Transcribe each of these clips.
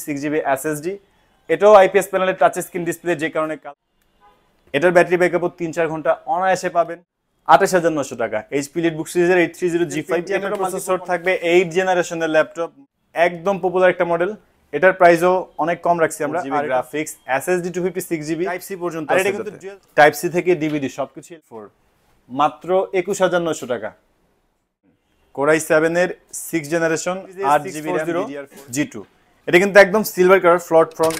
6GB SSD, এটাও IPS প্যানেলের touch screen display, যে কারণে এটার ব্যাটারি ব্যাকআপও 3-4 ঘন্টা অনায়াসে পাবেন। 28,900 টাকা। HP EliteBook সিরিজের 830 G5 এর প্রসেসর থাকবে, 8 জেনারেশনের ল্যাপটপ, একদম পপুলার একটা মডেল। এটার প্রাইসও অনেক কম রাখছি আমরা। আর graphics, SSD 256GB, type C পর্যন্ত আছে। টাইপ সি থেকে ডিভিডি সবকিছু মাত্র 21,900 টাকা। Core i7 এর 6 জেনারেশন 8GB RAM G2, এটা কিন্তু একদম সিলভার কালার ফ্লট ফ্রন্ট।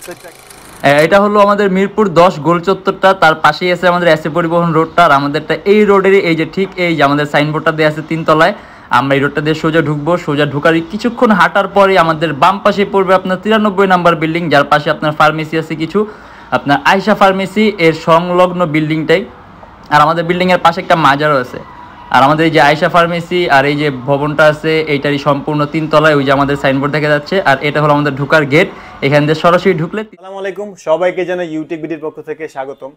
এটা হলো আমাদের মিরপুর 10 গোল চত্বরটা, তার পাশেই আছে আমাদের এসএ পরিবহন রোডটা। আর আমাদেরটা এই রোডেরই এই যে ঠিক এই যে আমাদের সাইনবোর্ডটা দেওয়া আছে 3 তলায়। আমরা এই রোডটা দিয়ে সোজা ঢুকবো, সোজা ঢুকার কিছুক্ষণ হাঁটার পরে আমাদের বাম পাশে পড়বে আপনার 93 নাম্বার বিল্ডিং, যার পাশে আপনার ফার্মেসি আছে কিছু, আপনার আয়শা ফার্মেসি এর সংলগ্ন বিল্ডিংটাই। আর আমাদের বিল্ডিংয়ের পাশে একটা মাজারও আছে। আর আমাদের এই যে আয়শা ফার্মেসি আর এই যে ভবনটা আছে এইটারই সম্পূর্ণ 3 তলায় ওই যে আমাদের সাইনবোর্ড দেখা যাচ্ছে। আর এটা হলো আমাদের ঢোকার গেট, এখান দিয়ে সরাসরি ঢুকলে। আসসালামু আলাইকুম, সবাইকে জানাই ইউটেকবিডির পক্ষ থেকে স্বাগতম।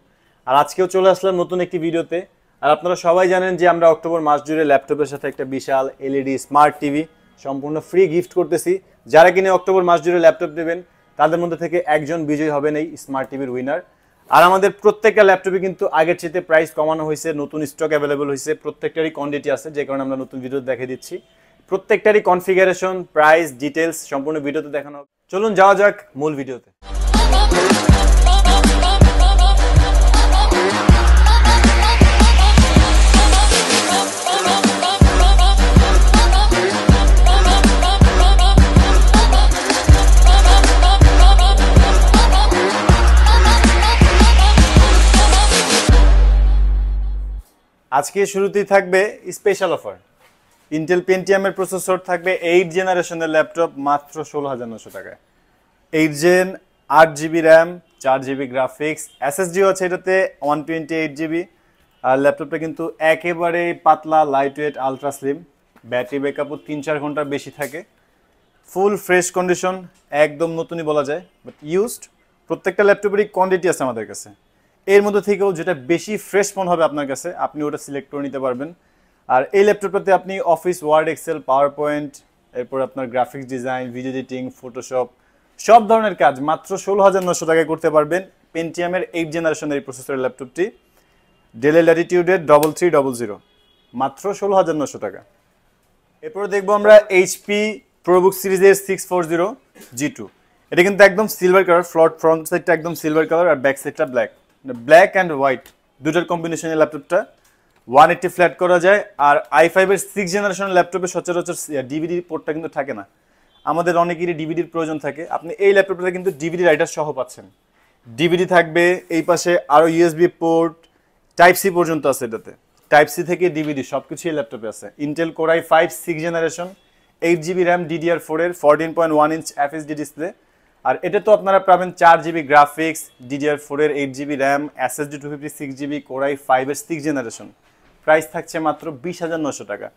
আর আজকেও চলে আসলাম নতুন একটি ভিডিওতে। আর আপনারা সবাই জানেন যে আমরা অক্টোবর মাস জুড়ে ল্যাপটপের সাথে একটা বিশাল এলইডি স্মার্ট টিভি সম্পূর্ণ ফ্রি গিফট করতেছি। যারা কিনে অক্টোবর মাস জুড়ে ল্যাপটপ নেবেন তাদের মধ্যে থেকে একজন বিজয়ী হবেন এই স্মার্ট টিভির উইনার। আর আমাদের প্রত্যেকটা ল্যাপটপে কিন্তু আগের চেয়ে প্রাইস কমানো হয়েছে, নতুন স্টক অ্যাভেলেবল হয়েছে, প্রত্যেকটারই কোয়ান্টিটি আছে, যে কারণে আমরা নতুন ভিডিও দেখিয়ে দিচ্ছি। প্রত্যেকটারই কনফিগারেশন, প্রাইস, ডিটেলস সম্পূর্ণ ভিডিওতে দেখানো হবে। চলুন যাওয়া যাক মূল ভিডিওতে। আজকে শুরুতেই থাকবে স্পেশাল অফার। ইন্টেল পেন্টিয়ামের প্রসেসর থাকবে 8 জেনারেশনের ল্যাপটপ মাত্র 16,900 টাকায়। 8 gen 8GB RAM 4GB graphics, SSDও আছে এটাতে 128GB। আর ল্যাপটপটা কিন্তু একেবারে পাতলা, light weight, ultra slim. Battery ব্যাকআপও 3-4 ঘন্টা বেশি থাকে। ফুল ফ্রেশ কন্ডিশন, একদম নতুনই বলা যায়, বাট ইউজড। প্রত্যেকটা ল্যাপটপেরই কোয়ান্টিটি আছে আমাদের কাছে। এর মধ্যে থেকেও যেটা বেশি ফ্রেশ মনে হবে আপনার কাছে আপনি ওটা সিলেক্ট করে নিতে পারবেন। আর এই ল্যাপটপটাতে আপনি office, word, Excel, power point, এরপর আপনার graphics design, video editing, photoshop, সব ধরনের কাজ মাত্র 16,900 টাকায় করতে পারবেন। পেন্টিয়ামের 8 জেনারেশনের এই প্রসেসরের ল্যাপটপটি, ডেলের ল্যাটিটিউডের 3300 মাত্র 16,900 টাকা। এরপরে দেখবো আমরা এইচপি প্রোবুক সিরিজের 640 G2, এটা কিন্তু একদম সিলভার কালার, ফ্রন্ট সাইডটা একদম সিলভার কালার আর ব্যাক সাইডটা ব্ল্যাক অ্যান্ড হোয়াইট দুটার কম্বিনেশনের ল্যাপটপটা 180 ফ্ল্যাট করা যায়। আর i5 এর 6 জেনারেশনের ল্যাপটপে সচরাচর ডিভিডি পোর্টটা কিন্তু থাকে না, আমাদের অনেকেরই ডিভিডির প্রয়োজন থাকে। আপনি এই ল্যাপটপটাতে কিন্তু ডিভিডি রাইটার সহ পাচ্ছেন। ডিভিডি থাকবে, এই পাশে আরও ইউএসবি পোর্ট, টাইপ সি পর্যন্ত আছে এটাতে। টাইপ সি থেকে ডিভিডি সবকিছু এই ল্যাপটপে আছে। Intel core i5 6 generation 8GB RAM DDR4 এর 14.1 ইঞ্চ FHD ডিসপ্লে। আর এটা তো আপনারা পাবেন 4GB গ্রাফিক্স, DDR4 এর 8GB RAM, SSD 256GB, core i5 এর 6 জেনারেশন। প্রাইস থাকছে মাত্র 20,900 টাকা।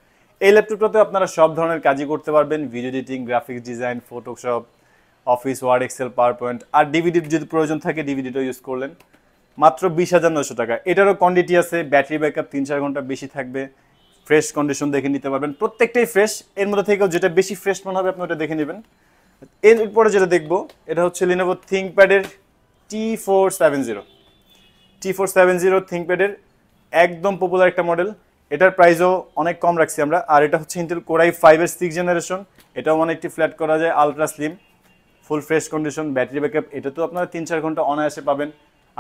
এই ল্যাপটপটাতে আপনারা সব ধরনের কাজই করতে পারবেন, video editing, graphics design, Photoshop, office, word, Excel, power point. আর ডিভিডির যদি প্রয়োজন থাকে ডিভিডিটা ইউজ করলেন, মাত্র 20,900 টাকা। এটারও কোয়ান্টিটি আছে, ব্যাটারি ব্যাকআপ 3-4 ঘন্টা বেশি থাকবে, ফ্রেশ কন্ডিশন দেখে নিতে পারবেন। প্রত্যেকটাই ফ্রেশ, এর মধ্যে থেকেও যেটা বেশি ফ্রেশ মনে হবে আপনি ওটা দেখে নেবেন। এরপরে যেটা দেখবো এটা হচ্ছে লিনোভো থিংকপ্যাডের T470 থিংকপ্যাডের একদম পপুলার একটা মডেল। এটার প্রাইসও অনেক কম রাখছি আমরা। আর এটা হচ্ছে ইন্টেল কোর i5 এর 6 জেনারেশন, এটাও 180 ফ্ল্যাট করা যায়, আলট্রা স্লিম, ফুল ফ্রেশ কন্ডিশন, ব্যাটারি ব্যাকআপ এটাতেও আপনারা 3-4 ঘন্টা অনায়াসে পাবেন।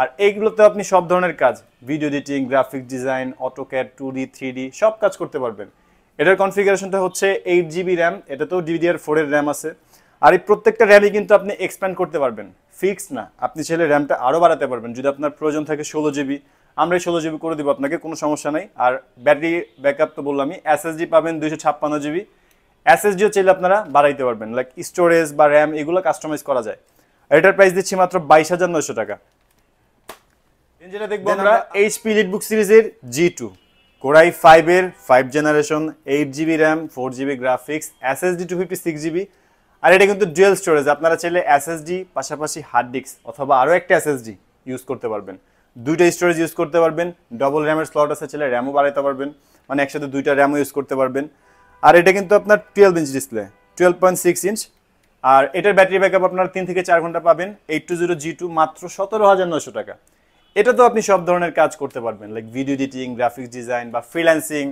আর এইগুলোতে আপনি সব ধরনের কাজ, video editing, graphics design, AutoCAD, 2D 3D সব কাজ করতে পারবেন। এটার কনফিগারেশনটা হচ্ছে 8GB র্যাম, এটাতেও DDR4 এর র্যাম আছে। আর এই প্রত্যেকটা র্যামই কিন্তু আপনি এক্সপ্যান্ড করতে পারবেন, ফিক্স না। আপনি চাইলে র্যামটা আরও বাড়াতে পারবেন, যদি আপনার প্রয়োজন থাকে 16GB, আমরা 16GB করে দেবো আপনাকে, কোনো সমস্যা নাই। আর ব্যাটারি ব্যাকআপ তো বললামই, SSD পাবেন 256GB, SSDও চাইলে আপনারা বাড়াইতে পারবেন, লাইক স্টোরেজ বা র্যাম এগুলো কাস্টমাইজ করা যায়। আর এটার প্রাইস দিচ্ছি মাত্র 22,900 টাকা। যেটা দেখবো আমরা HP EliteBook সিরিজের G2, কোর i5 এর 5 generation 8GB RAM 4GB graphics, SSD 256GB। আর এটা কিন্তু ডুয়াল স্টোরেজ, আপনারা চাইলে SSD পাশাপাশি হার্ড ডিস্ক অথবা আরও একটা SSD ইউজ করতে পারবেন, দুইটা স্টোরেজ ইউজ করতে পারবেন। ডবল র্যামের স্লট আছে, চাইলে র্যামও বাড়াইতে পারবেন, মানে একসাথে দুইটা র্যামও ইউজ করতে পারবেন। আর এটা কিন্তু আপনার 12 ইঞ্চ ডিসপ্লে, 12.6 ইঞ্চ। আর এটার ব্যাটারি ব্যাকআপ আপনারা 3 থেকে 4 ঘন্টা পাবেন। 820G2 মাত্র 17,900 টাকা। এটা তো আপনি সব ধরনের কাজ করতে পারবেন, like video editing, graphics design বা ফ্রিল্যান্সিং,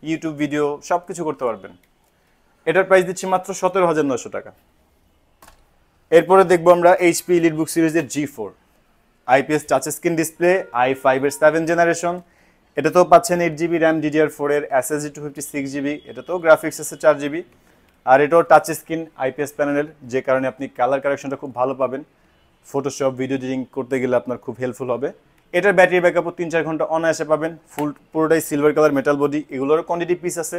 ইউটিউব ভিডিও সবকিছু করতে পারবেন। এটার প্রাইস দিচ্ছি মাত্র 17,900 টাকা। এরপরে দেখবো আমরা HP EliteBook সিরিজের G4 IPS touch screen display, i5 এর 7 জেনারেশন। এটাতেও পাচ্ছেন 8GB RAM DDR4 এর SSD 256GB, এটাতেও গ্রাফিক্স আছে 4GB, আর এটাও টাচ স্ক্রিন IPS প্যানেলের, যে কারণে আপনি কালার কারেকশনটা খুব ভালো পাবেন। ফটোশপ ভিডিও এডিটিং করতে গেলে আপনার খুব হেল্পফুল হবে। এটার ব্যাটারি ব্যাকআপও 3-4 ঘন্টা অনায়াসে পাবেন। পুরোটাই সিলভার কালার মেটাল বডি, এগুলোরও কোয়ান্টিটি পিস আছে,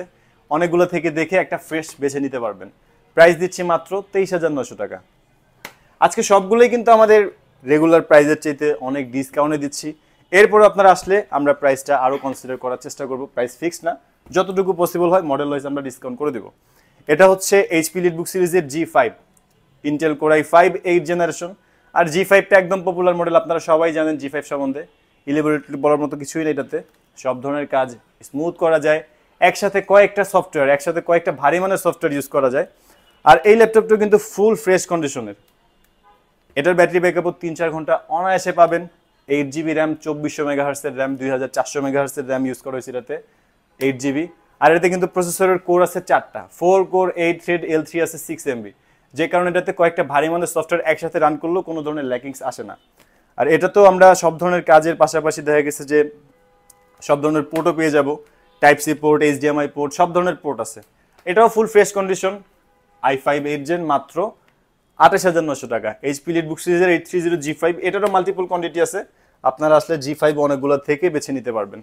অনেকগুলো থেকে দেখে একটা ফ্রেশ বেছে নিতে পারবেন। প্রাইস দিচ্ছি মাত্র 23,900 টাকা। আজকে সবগুলোই কিন্তু আমাদের রেগুলার প্রাইসের চাইতে অনেক ডিসকাউন্টে দিচ্ছি। এরপর আপনারা আসলে আমরা প্রাইসটা আরও কনসিডার করার চেষ্টা করব। প্রাইস ফিক্স না, যতটুকু পসিবল হয় মডেল ওয়াইজ আমরা ডিসকাউন্ট করে দেবো। এটা হচ্ছে HP EliteBook সিরিজের G5 Intel core i5 8 generation. আর G5টা একদম পপুলার মডেল, আপনারা সবাই জানেন G5 সম্বন্ধে, ইলেবোরেটলি বলার মতো কিছুই নেই। এটাতে সব ধরনের কাজ স্মুথ করা যায়, একসাথে কয়েকটা সফটওয়্যার, একসাথে কয়েকটা ভারী মানের সফটওয়্যার ইউজ করা যায়। আর এই ল্যাপটপটা কিন্তু ফুল ফ্রেশ কন্ডিশনের। এটার ব্যাটারি ব্যাকআপও 3-4 ঘন্টা অনায়াসে পাবেন। 8GB র্যাম, 2400 মেগাহার্টসের র্যাম, 2400 মেগাহার্টসের র্যাম ইউজ করা হয়েছে এটাতে, 8GB। আর এটাতে কিন্তু প্রসেসরের কোর আছে 4টা, 4 কোর 8 থ্রেড L3 আছে 6MB, যে কারণে এটাতে কয়েকটা ভারী মানের সফটওয়্যার একসাথে রান করলেও কোনো ধরনের ল্যাকিংস আসে না। আর এটা তো আমরা সব ধরনের কাজের পাশাপাশি দেখা গেছে যে সব ধরনের পোর্টও পেয়ে যাব, type C port, HDMI port, সব ধরনের পোর্ট আছে। এটাও ফুল ফ্রেশ কন্ডিশন, i5 8 জেন, মাত্র 28,900 টাকা। HP EliteBook সিরিজের 830G5, এটারও মাল্টিপল কোয়ান্টিটি আছে, আপনারা আসলে G5 অনেকগুলো থেকে বেছে নিতে পারবেন।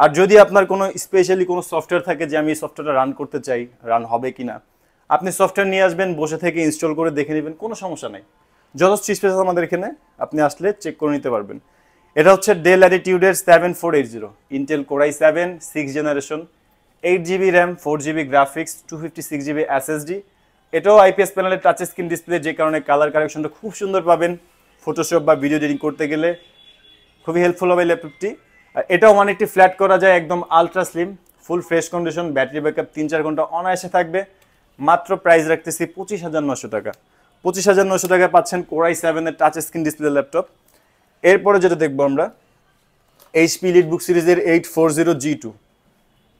আর যদি আপনার কোনো স্পেশালি কোনো সফটওয়্যার থাকে যে আমি এই সফটওয়্যারটা রান করতে চাই, রান হবে কিনা, আপনি সফটওয়্যার নিয়ে আসবেন, বসে থেকে ইনস্টল করে দেখে নেবেন, কোনো সমস্যা নেই। যথেষ্ট স্পেস আমাদের এখানে, আপনি আসলে চেক করে নিতে পারবেন। এটা হচ্ছে ডেল ল্যাটিটিউডের 7480 Intel core i7 6 generation, 8GB RAM, 4GB graphics, 256GB SSD। এটাও IPS প্যানেলের টাচ স্ক্রিন ডিসপ্লে, যে কারণে কালার কারেকশনটা খুব সুন্দর পাবেন। ফটোশপ বা ভিডিও এডিটিং করতে গেলে খুবই হেল্পফুল হবে ল্যাপটপটি। আর এটাও অনেকটি ফ্ল্যাট করা যায়, একদম আলট্রা স্লিম, ফুল ফ্রেশ কন্ডিশন, ব্যাটারি ব্যাকআপ 3-4 ঘন্টা অনায়াসে থাকবে। মাত্র প্রাইস রাখতেছি 25,900 টাকা। 25,900 টাকা পাচ্ছেন কোর i7 এর টাচ স্ক্রিন ডিসপ্লে ল্যাপটপ। এরপরে যেটা দেখবো আমরা HP EliteBook সিরিজের 840G2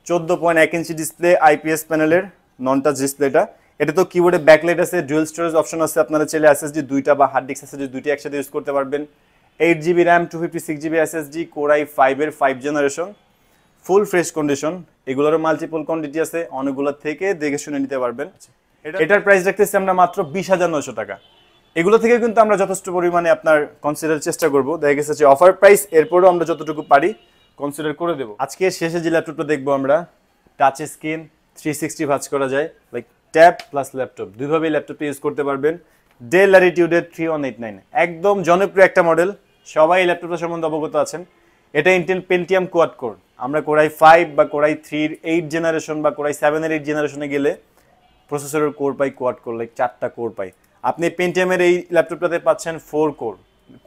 14.1 ইঞ্চি ডিসপ্লে, IPS প্যানেলের নন টাচ ডিসপ্লেটা। এটা তো কিবোর্ডে ব্যাকলাইট আছে, ডুয়াল স্টোরেজ অপশন আছে, আপনারা চাইলে SSD 2টা বা হার্ড ডিস্ক SSD 2টি একসাথে ইউজ করতে পারবেন। 8GB RAM, 256GB SSD, core i5 এর 5 জেনারেশন, ফুল ফ্রেশ কন্ডিশন। এগুলোরও মাল্টিপল কোয়ান্টিটি আছে, অনেকগুলো থেকে দেখে শুনে নিতে পারবেন। এটার প্রাইস রাখতেছি আমরা মাত্র 20,900 টাকা। এগুলো থেকে কিন্তু আমরা যথেষ্ট পরিমাণে আপনার কনসিডার চেষ্টা করব, দেখা গেছে যে অফার প্রাইস, এরপরও আমরা যতটুকু পারি কনসিডার করে দেবো। আজকে শেষে যে ল্যাপটপটা দেখবো আমরা, টাচ স্ক্রিন 360 ভাঁজ করা যায়, লাইক ট্যাব প্লাস ল্যাপটপ, দুইভাবেই ল্যাপটপটা ইউজ করতে পারবেন। ডেল ল্যাটিটিউডের 3189, একদম জনপ্রিয় একটা মডেল, সবাই এই ল্যাপটপটা সম্বন্ধে অবগত আছেন। এটা ইন্টেল পেন্টিয়াম কোয়াড কোর। আমরা কোর i5 বা কোর i3 এর 8 জেনারেশন বা কোর i7 এর 8 জেনারেশনে গেলে প্রসেসরের কোর পাই কোয়াড কোর, লাইক 4টা কোর পাই। আপনি পেন্টিয়ামের এই ল্যাপটপটাতে পাচ্ছেন 4 কোর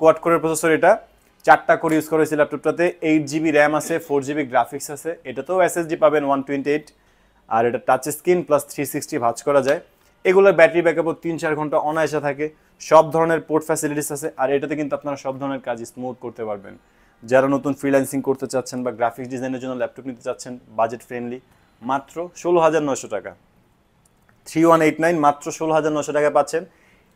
কোয়াড কোরের প্রসেসর, এটা 4টা কোর ইউজ করা হয়েছে ল্যাপটপটাতে। 8GB র্যাম আছে, 4GB গ্রাফিক্স আছে, এটাতেও SSD পাবেন 128, আর এটা টাচ স্ক্রিন প্লাস 360 ভাঁজ করা যায়। এগুলোর ব্যাটারি ব্যাকআপও 3-4 ঘন্টা অনায়াসে থাকে, সব ধরনের পোর্ট ফ্যাসিলিটিস আছে। আর এটাতে কিন্তু আপনারা সব ধরনের কাজ স্মুথ করতে পারবেন। যারা নতুন ফ্রিল্যান্সিং করতে চাচ্ছেন বা গ্রাফিক্স ডিজাইনের জন্য ল্যাপটপ নিতে চাচ্ছেন, বাজেট ফ্রেন্ডলি, মাত্র 16,900 টাকা। 3189 মাত্র 16,900 টাকা পাচ্ছেন।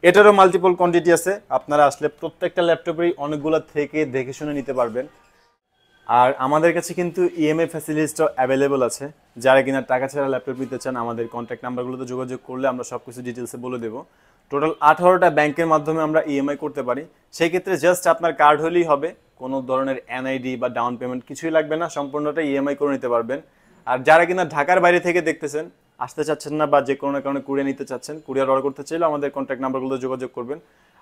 এটারও মাল্টিপল কোয়ান্টিটি আছে, আপনারা আসলে প্রত্যেকটা ল্যাপটপেরই অনেকগুলো থেকে দেখে শুনে নিতে পারবেন। আর আমাদের কাছে কিন্তু ইএমআই ফ্যাসিলিটিসটাও অ্যাভেলেবল আছে। যারা কিনা টাকা ছাড়া ল্যাপটপ নিতে চান, আমাদের কন্ট্যাক্ট নাম্বারগুলোতে যোগাযোগ করলে আমরা সব কিছু ডিটেলসে বলে দেবো। টোটাল 18টা ব্যাংকের মাধ্যমে আমরা ইএমআই করতে পারি। সেই ক্ষেত্রে জাস্ট আপনার কার্ড হলেই হবে, কোনো ধরনের এনআইডি বা ডাউন পেমেন্ট কিছুই লাগবে না, সম্পূর্ণটা ইএমআই করে নিতে পারবেন। আর যারা কিনা ঢাকার বাইরে থেকে দেখতেছেন, আসতে চাচ্ছেন না বা যে কোনো কারণে কুরিয়ার নিতে চাচ্ছেন, কুরিয়ার অর্ডার করতে চাইলে আমাদের কন্ট্যাক্ট নাম্বারগুলোতে যোগাযোগ করবেন।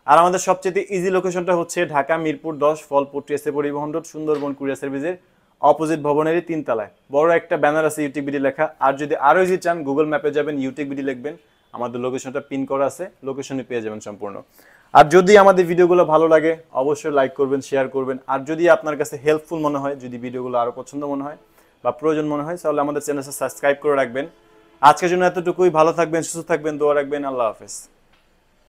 আর আমাদের সবচেয়ে ইজি লোকেশনটা হচ্ছে ঢাকা মিরপুর 10 ফলপট্টি এসে পরিবহন রোড, সুন্দরবন কুরিয়ার সার্ভিসের অপোজিট ভবনেরই 3 তলায় বড় একটা ব্যানার আছে Youtechbd লেখা। আর যদি আরও ইজি চান, গুগল ম্যাপে যাবেন, Youtechbd লিখবেন, আমাদের লোকেশনটা পিন করা আছে, লোকেশনে পেয়ে যাবেন সম্পূর্ণ। আর যদি আমাদের ভিডিওগুলো ভালো লাগে, অবশ্যই লাইক করবেন, শেয়ার করবেন। আর যদি আপনার কাছে হেল্পফুল মনে হয়, যদি ভিডিওগুলো আরও পছন্দ মনে হয় বা প্রয়োজন মনে হয়, তাহলে আমাদের চ্যানেলটা সাবস্ক্রাইব করে রাখবেন। আজকের জন্য এতটুকুই, ভালো থাকবেন, সুস্থ থাকবেন, দোয়া রাখবেন, আল্লাহ হাফেজ।